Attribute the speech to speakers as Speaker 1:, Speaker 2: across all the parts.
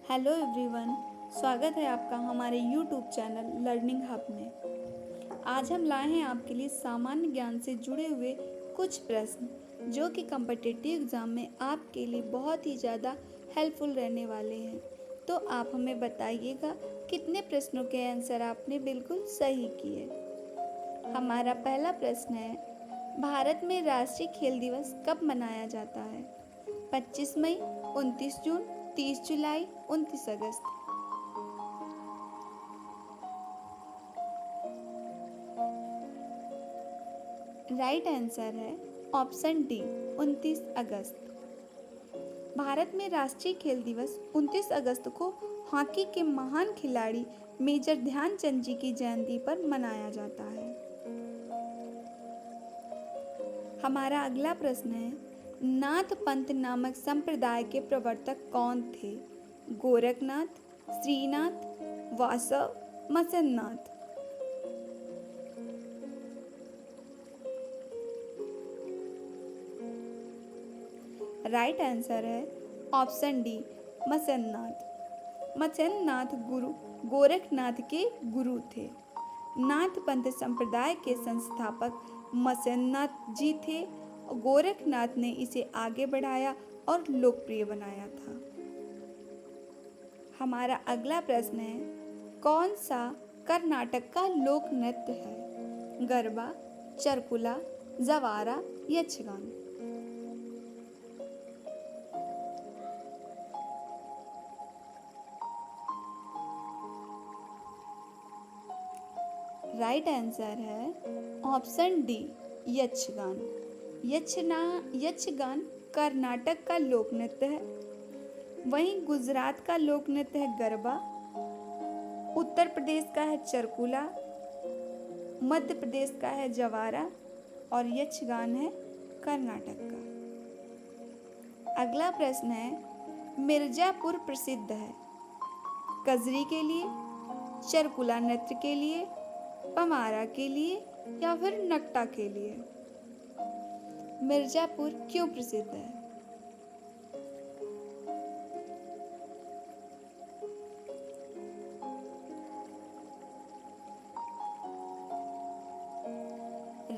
Speaker 1: Hello everyone, स्वागत है आपका हमारे यूट्यूब चैनल लर्निंग हब में। आज हम लाए हैं आपके लिए सामान्य ज्ञान से जुड़े हुए कुछ प्रश्न जो कि कॉम्पिटिटिव एग्ज़ाम में आपके लिए बहुत ही ज़्यादा हेल्पफुल रहने वाले हैं। तो आप हमें बताइएगा कितने प्रश्नों के आंसर आपने बिल्कुल सही किए। हमारा पहला प्रश्न है, भारत में राष्ट्रीय खेल दिवस कब मनाया जाता है? 25 मई, 29 जून, 30 जुलाई, 29 अगस्त। राइट आंसर है ऑप्शन डी, 29 अगस्त। भारत में राष्ट्रीय खेल दिवस 29 अगस्त को हॉकी के महान खिलाड़ी मेजर ध्यानचंद जी की जयंती पर मनाया जाता है। हमारा अगला प्रश्न है, नाथ पंथ नामक संप्रदाय के प्रवर्तक कौन थे? गोरखनाथ, श्रीनाथ, वासव, मत्स्यनाथ। राइट आंसर है ऑप्शन डी, मत्स्यनाथ। मत्स्यनाथ गुरु गोरखनाथ के गुरु थे। नाथ पंथ संप्रदाय के संस्थापक मत्स्यनाथ जी थे। गोरखनाथ ने इसे आगे बढ़ाया और लोकप्रिय बनाया था। हमारा अगला प्रश्न है, कौन सा कर्नाटक का लोक नृत्य है? गरबा, चरकुला, जवारा, यक्षगान। राइट आंसर है ऑप्शन डी, यक्षगान। यक्षगान कर्नाटक का लोक नृत्य है। वहीं गुजरात का लोक नृत्य है गरबा, उत्तर प्रदेश का है चरकुला, मध्य प्रदेश का है जवारा और यक्षगान है कर्नाटक का। अगला प्रश्न है, मिर्जापुर प्रसिद्ध है कजरी के लिए, चरकुला नृत्य के लिए, पमारा के लिए या फिर नकटा के लिए? मिर्जापुर क्यों प्रसिद्ध है?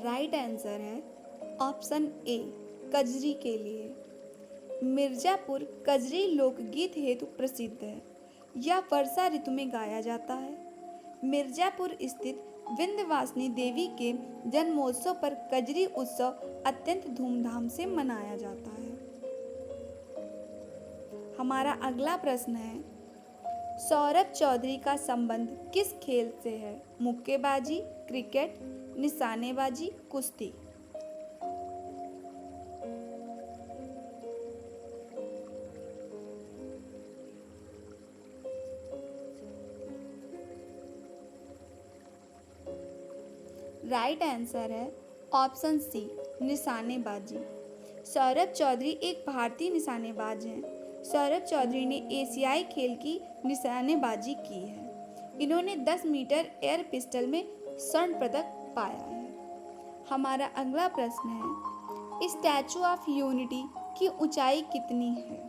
Speaker 1: राइट आंसर है ऑप्शन ए, कजरी के लिए। मिर्जापुर कजरी लोकगीत हेतु प्रसिद्ध है। यह वर्षा ऋतु में गाया जाता है। मिर्जापुर स्थित विंध्यवासिनी देवी के जन्मोत्सव पर कजरी उत्सव अत्यंत धूमधाम से मनाया जाता है। हमारा अगला प्रश्न है, सौरभ चौधरी का संबंध किस खेल से है? मुक्केबाजी, क्रिकेट, निशानेबाजी, कुश्ती। राइट आंसर है ऑप्शन सी, निशानेबाजी। सौरभ चौधरी एक भारतीय निशानेबाज हैं। सौरभ चौधरी ने एशियाई खेल की निशानेबाजी की है। इन्होंने 10 मीटर एयर पिस्टल में स्वर्ण पदक पाया है। हमारा अगला प्रश्न है, स्टैचू ऑफ यूनिटी की ऊंचाई कितनी है?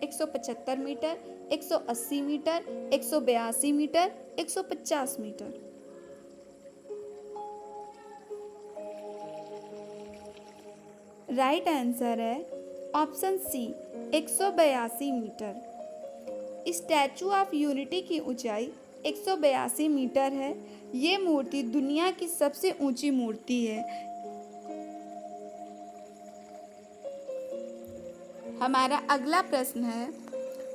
Speaker 1: 175 metre, 180 metre, 182 metre, 150 metre. Right answer है option C, 182 metre. Statue of unity की ऊंचाई 182 मीटर है। ये मूर्ति दुनिया की सबसे ऊंची मूर्ति है। हमारा अगला प्रश्न है,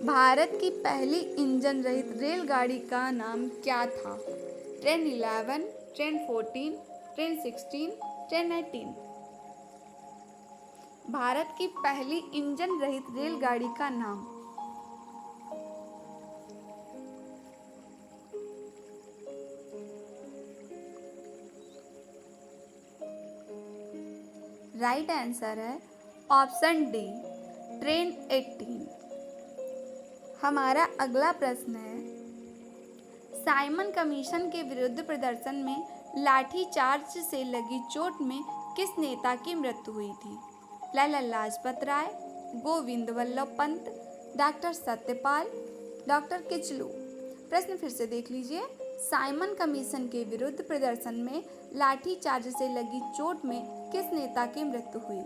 Speaker 1: भारत की पहली इंजन रहित रेलगाड़ी का नाम क्या था? Train 11, train 14, train 16, train 18। Bharat की पहली इंजन रहित रेलगाड़ी का नाम? राइट आंसर है ऑप्शन डी, ट्रेन 18। हमारा अगला प्रश्न है, साइमन कमीशन के विरुद्ध प्रदर्शन में लाठीचार्ज से लगी चोट में किस नेता की मृत्यु हुई थी? Lala Lajpat Rai, Govind Vallabh Pant, doctor Satyapal, doctor Kitchlu. प्रश्न फिर से देख लीजिए। साइमन कमीशन के विरुद्ध प्रदर्शन में लाठीचार्ज से लगी चोट में किस नेता की मृत्यु हुई?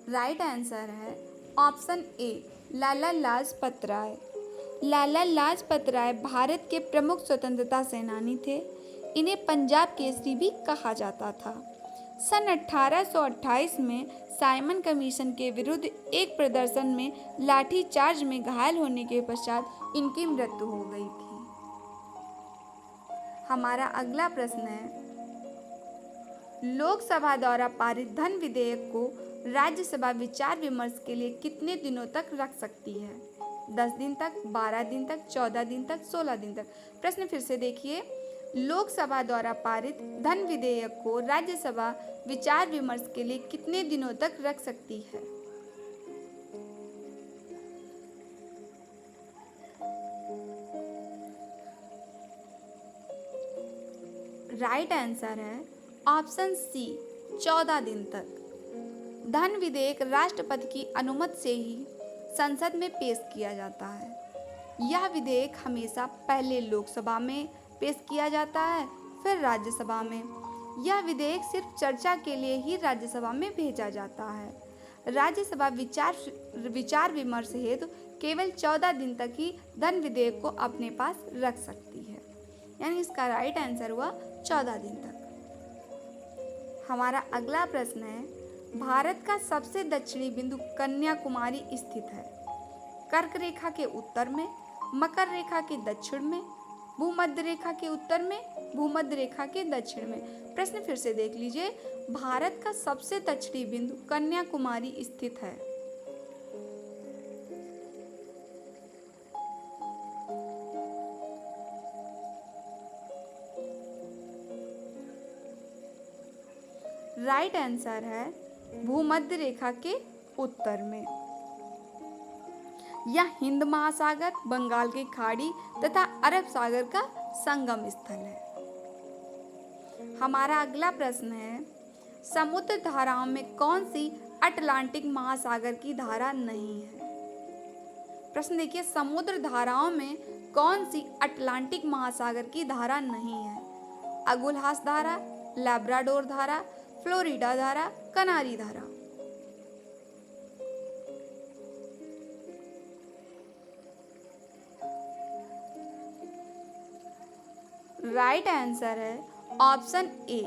Speaker 1: राइट आंसर है ऑप्शन ए, लाला लाजपत राय। लाला लाजपत राय भारत के प्रमुख स्वतंत्रता सेनानी थे। इन्हें पंजाब केसरी भी कहा जाता था। सन 1828 में साइमन कमीशन के विरुद्ध एक प्रदर्शन में लाठीचार्ज में घायल होने के पश्चात इनकी मृत्यु हो गई थी। हमारा अगला प्रश्न है, लोकसभा द्वारा पारित धन विधेयक को राज्यसभा विचार विमर्श के लिए कितने दिनों तक रख सकती है? 10 दिन तक, 12 दिन तक, 14 दिन तक, 16 दिन तक। प्रश्न फिर से देखिए। लोकसभा द्वारा पारित धन विधेयक को राज्यसभा विचार विमर्श के लिए कितने दिनों तक रख सकती है? राइट आंसर है ऑप्शन सी, 14 दिन तक। धन विधेयक राष्ट्रपति की अनुमति से ही संसद में पेश किया जाता है। यह विधेयक हमेशा पहले लोकसभा में पेश किया जाता है, फिर राज्यसभा में। यह विधेयक सिर्फ चर्चा के लिए ही राज्यसभा में भेजा जाता है। राज्यसभा विचार विमर्श हेतु केवल 14 दिन तक ही धन विधेयक को अपने पास रख सकती है, यानी इसका राइट आंसर हुआ 14 दिन तक। हमारा अगला प्रश्न है, भारत का सबसे दक्षिणी बिंदु कन्याकुमारी स्थित है। कर्क रेखा के उत्तर में, मकर रेखा के दक्षिण में, भूमध्य रेखा के उत्तर में, भूमध्य रेखा के दक्षिण में। प्रश्न फिर से देख लीजिए। भारत का सबसे दक्षिणी बिंदु कन्याकुमारी स्थित है। राइट आंसर है भूमध्य रेखा के उत्तर में। यह हिंद महासागर, बंगाल की खाड़ी तथा अरब सागर का संगम स्थल है। हमारा अगला प्रश्न है, समुद्र धाराओं में कौन सी अटलांटिक महासागर की धारा नहीं है? प्रश्न देखिए, समुद्र धाराओं में कौन सी अटलांटिक महासागर की धारा नहीं है? अगुलहास धारा, लैब्राडोर धारा, फ्लोरिडा धारा, कनारी धारा। राइट आंसर है ऑप्शन ए,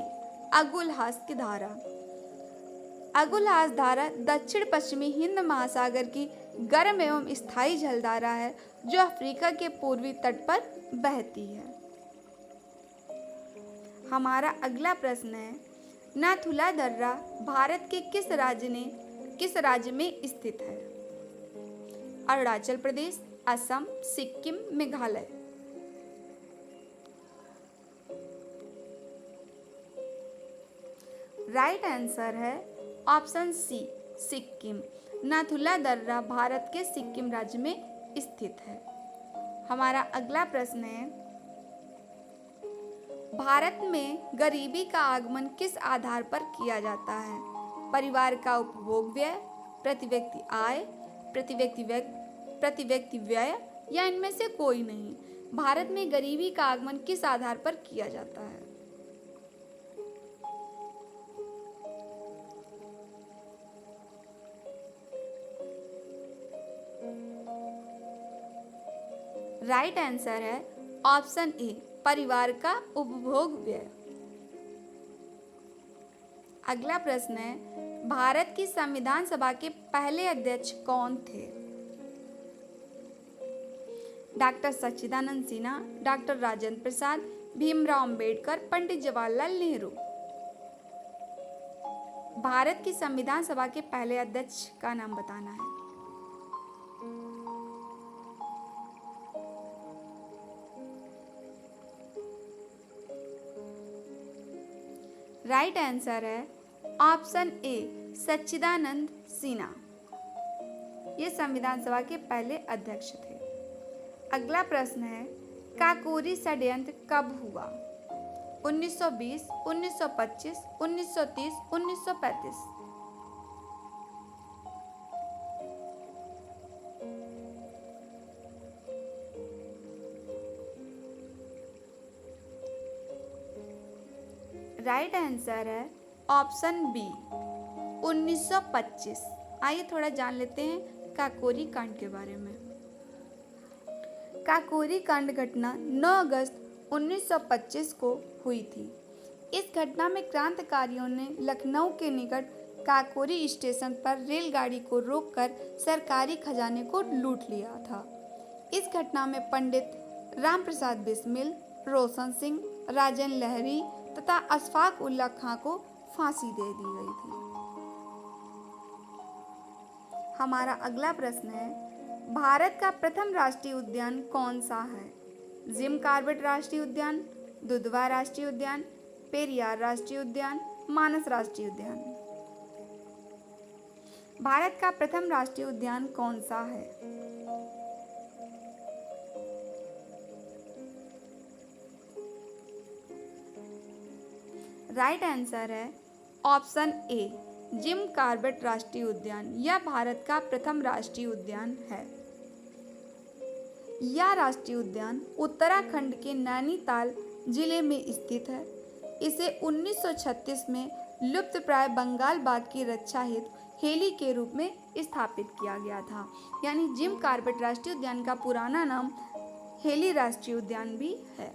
Speaker 1: अगुलहास की धारा। अगुलहास धारा दक्षिण पश्चिमी हिंद महासागर की गर्म एवं स्थायी जलधारा है, जो अफ्रीका के पूर्वी तट पर बहती है। हमारा अगला प्रश्न है, नाथुला दर्रा भारत के किस राज्य में स्थित है? अरुणाचल प्रदेश, असम, सिक्किम, मेघालय। राइट आंसर है ऑप्शन सी, सिक्किम। नाथुला दर्रा भारत के सिक्किम राज्य में स्थित है। हमारा अगला प्रश्न है, भारत में गरीबी का आगमन किस आधार पर किया जाता है? परिवार का उपभोग व्यय, प्रति व्यक्ति आय, प्रति व्यक्ति व्यय, या इनमें से कोई नहीं? भारत में गरीबी का आगमन किस आधार पर किया जाता है? राइट आंसर है ऑप्शन ए, परिवार का उपभोग व्यय। अगला प्रश्न है, भारत की संविधान सभा के पहले अध्यक्ष कौन थे? डॉक्टर सच्चिदानंद सिन्हा, डॉक्टर राजेंद्र प्रसाद, भीमराव अंबेडकर, पंडित जवाहरलाल नेहरू। भारत की संविधान सभा के पहले अध्यक्ष का नाम बताना है। राइट आंसर है ऑप्शन ए, सच्चिदानंद सिन्हा। ये संविधान सभा के पहले अध्यक्ष थे। अगला प्रश्न है, काकोरी षड्यंत्र कब हुआ? 1920, 1925, 1930, 1935। राइट आंसर है ऑप्शन बी 1925। आइए थोड़ा जान लेते हैं काकोरी कांड के बारे में। काकोरी कांड घटना 9 अगस्त 1925 को हुई थी। इस घटना में क्रांतिकारियों ने लखनऊ के निकट काकोरी स्टेशन पर रेलगाड़ी को रोककर सरकारी खजाने को लूट लिया था। इस घटना में पंडित रामप्रसाद बिस्मिल, रोशन सिंह, राजेंद्र लहरी तथा अशफाक उल्ला खां को फांसी दे दी गई थी। हमारा अगला प्रश्न है, भारत का प्रथम राष्ट्रीय उद्यान कौन सा है? जिम कॉर्बेट राष्ट्रीय उद्यान, दुधवा राष्ट्रीय उद्यान, पेरियार राष्ट्रीय उद्यान, मानस राष्ट्रीय उद्यान। भारत का प्रथम राष्ट्रीय उद्यान कौन सा है? राइट आंसर है ऑप्शन ए जिम कॉर्बेट राष्ट्रीय उद्यान। यह भारत का प्रथम राष्ट्रीय उद्यान है। यह राष्ट्रीय उद्यान उत्तराखंड के नैनीताल जिले में स्थित है। इसे 1936 में लुप्तप्राय बंगाल बाघ की रक्षा हेतु हेली के रूप में स्थापित किया गया था। यानी जिम कॉर्बेट राष्ट्रीय उद्यान का पुराना नाम हेली राष्ट्रीय उद्यान भी है।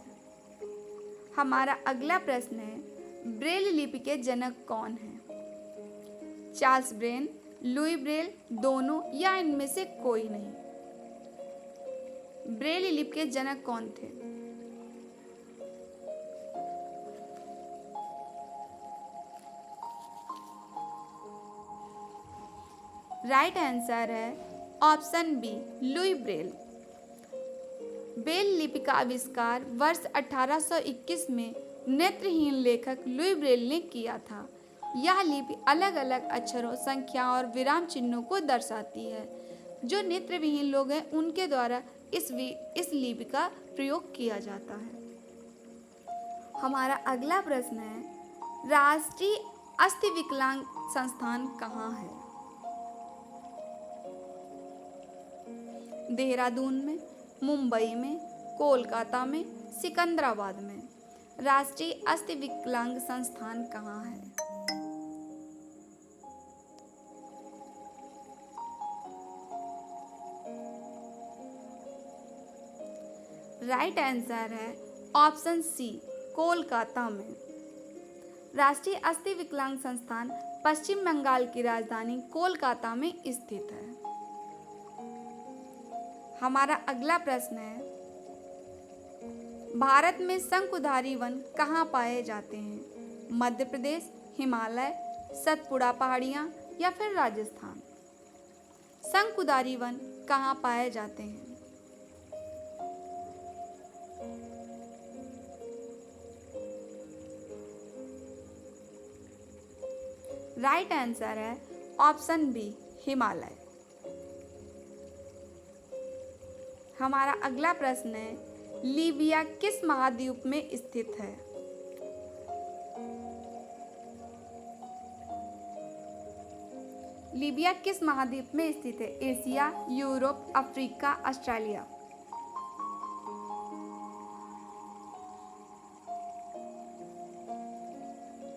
Speaker 1: हमारा अगला प्रश्न है, ब्रेल लिपि के जनक कौन हैं? चार्ल्स ब्रेन, लुई ब्रेल, दोनों या इनमें से कोई नहीं। ब्रेल लिपि के जनक कौन थे? राइट आंसर है option B Louis Braille. Braille लिपि का आविष्कार वर्ष 1821 में नेत्रहीन लेखक लुई ब्रेल ने किया था। यह लिपि अलग अलग अक्षरों, संख्या और विराम चिन्हों को दर्शाती है। जो नेत्रविहीन लोग हैं उनके द्वारा इस लिपि का प्रयोग किया जाता है। हमारा अगला प्रश्न है, राष्ट्रीय अस्थि विकलांग संस्थान कहाँ है? देहरादून में, मुंबई में, कोलकाता में, सिकंदराबाद में। राष्ट्रीय अस्थि विकलांग संस्थान कहाँ है? राइट आंसर है ऑप्शन सी कोलकाता में। राष्ट्रीय अस्थि विकलांग संस्थान पश्चिम बंगाल की राजधानी कोलकाता में स्थित है। हमारा अगला प्रश्न है, भारत में शंकुधारी वन कहाँ पाए जाते हैं? मध्य प्रदेश, हिमालय, सतपुड़ा पहाड़ियाँ या फिर राजस्थान। शंकुधारी वन कहाँ पाए जाते हैं? राइट आंसर है ऑप्शन बी हिमालय। हमारा अगला प्रश्न है, लीबिया किस महाद्वीप में स्थित है? लीबिया किस महाद्वीप में स्थित है? Asia, Europe, Africa, Australia.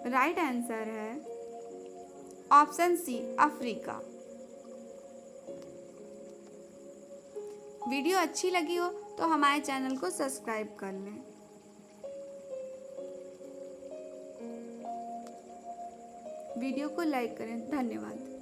Speaker 1: Right answer है ऑप्शन सी अफ्रीका। वीडियो अच्छी लगी हो तो हमारे चैनल को सब्सक्राइब कर लें। वीडियो को लाइक करें। धन्यवाद।